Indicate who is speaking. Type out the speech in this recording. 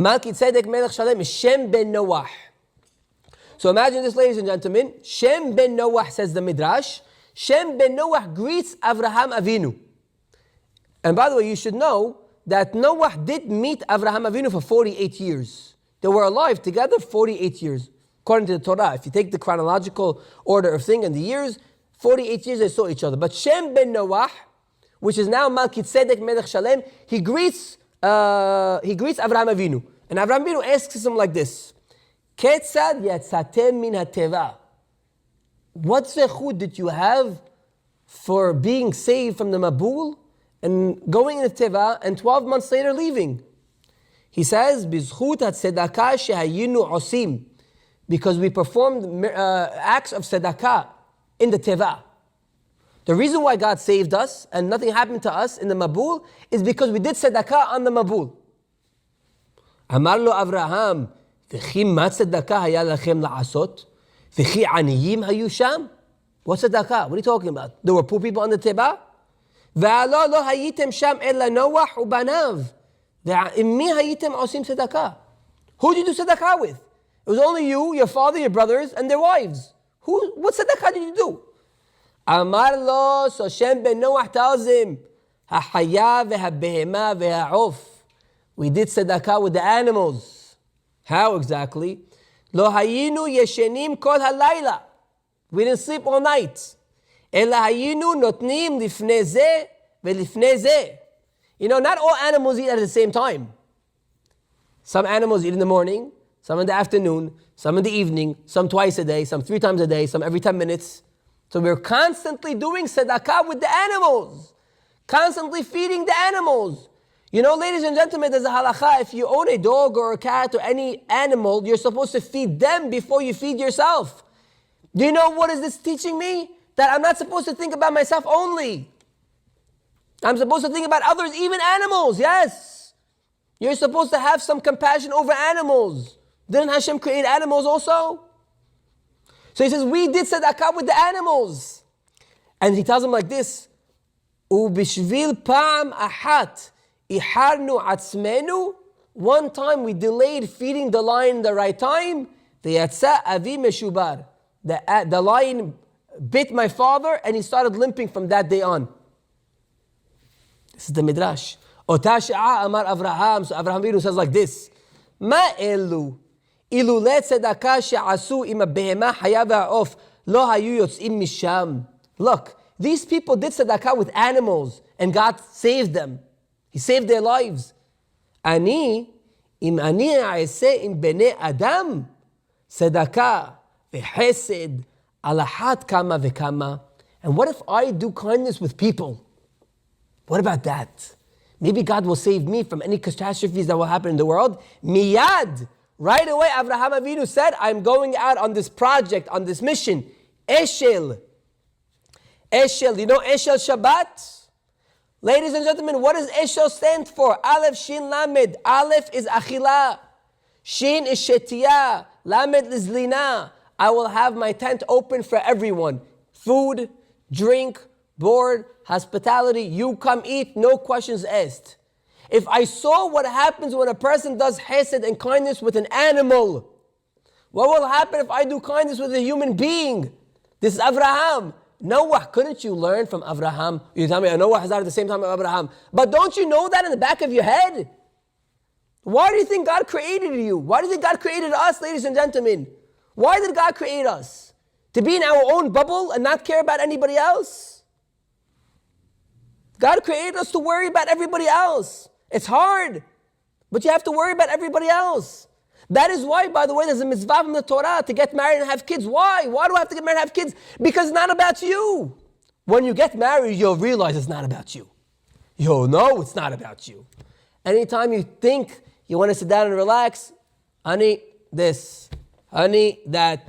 Speaker 1: Malki Tzedek Melech Shalem is Shem ben Noach. So imagine this, ladies and gentlemen. Shem ben Noach, says the Midrash. Shem ben Noach greets Avraham Avinu. And by the way, you should know that Noach did meet Avraham Avinu for 48 years. They were alive together 48 years. According to the Torah, if you take the chronological order of things and the years, 48 years they saw each other. But Shem ben Noach, which is now Malki Tzedek Melech Shalem, he greets Avraham Avinu. And Avraham Avinu asks him like this: Ketzad yatzatem min hateva. What zechut did you have for being saved from the Mabul and going in the Teva and 12 months later leaving? He says, Bizchut hatzedakah shehayinu osim. Because we performed acts of tzedakah in the Teva. The reason why God saved us and nothing happened to us in the Mabul is because we did tzedakah on the Mabul. Amar lo Avraham, v'chi ma tzedakah haya lachem la'asot, v'chi aniyim hayu sham. What's tzedakah? What are you talking about? There were poor people on the Teva? Ve'alo lo hayitem sham ela Noach ubanav. Ve'immi hayitem osim tzedakah. Who did you do tzedakah with? It was only you, your father, your brothers, and their wives. What tzedakah did you do? Amar lo, so Shem ben Noach tells him, ha'haya ve'habehema ve'ha'of. We did tzedakah with the animals. How exactly? Lo hayinu yeshenim kol halayla. We didn't sleep all night. Ela hayinu notnim lifnei zeh ve'lifnei zeh. You know, not all animals eat at the same time. Some animals eat in the morning, some in the afternoon, some in the evening, some twice a day, some 3 times a day, some every 10 minutes. So we're constantly doing tzedakah with the animals. Constantly feeding the animals. You know, ladies and gentlemen, there's a halakha. If you own a dog or a cat or any animal, you're supposed to feed them before you feed yourself. Do you know what is this teaching me? That I'm not supposed to think about myself only. I'm supposed to think about others, even animals, yes. You're supposed to have some compassion over animals. Didn't Hashem create animals also? So he says, we did tzedakah with the animals. And he tells them like this, Ubishvil pa'am ahat iharnu atzmenu. One time we delayed feeding the lion the right time. V'yatsa avi meshubar. The lion bit my father and he started limping from that day on. This is the Midrash. Ota she'a amar Avraham. So Avraham Avinu says like this, Ma elu ilule tzedakah she'asu im behema haya v'ha'of lo hayu yotzim misham. Look, these people did tzedakah with animals and God saved them. He saved their lives. Ani a'aseh im bnei adam tzedakah v'chesed alahat kama v'kama. And what if I do kindness with people? What about that? Maybe God will save me from any catastrophes that will happen in the world. Miyad. Right away, Avraham Avinu said, I'm going out on this project, on this mission. Eshel. Eshel. You know Eshel Shabbat? Ladies and gentlemen, what does Eshel stand for? Aleph, Shin, Lamed. Aleph is Achilah. Shin is Shetiyah. Lamed is Lina. I will have my tent open for everyone. Food, drink, board, hospitality. You come eat, no questions asked. If I saw what happens when a person does hesed and kindness with an animal, what will happen if I do kindness with a human being? This is Avraham. Noah, couldn't you learn from Avraham? You tell me Noah has died at the same time as Avraham. But don't you know that in the back of your head? Why do you think God created you? Why do you think God created us, ladies and gentlemen? Why did God create us? To be in our own bubble and not care about anybody else? God created us to worry about everybody else. It's hard, but you have to worry about everybody else. That is why, by the way, there's a mitzvah from the Torah to get married and have kids. Why? Why do I have to get married and have kids? Because it's not about you. When you get married, you'll realize it's not about you. You'll know it's not about you. Anytime you think you want to sit down and relax, honey, this, honey, that.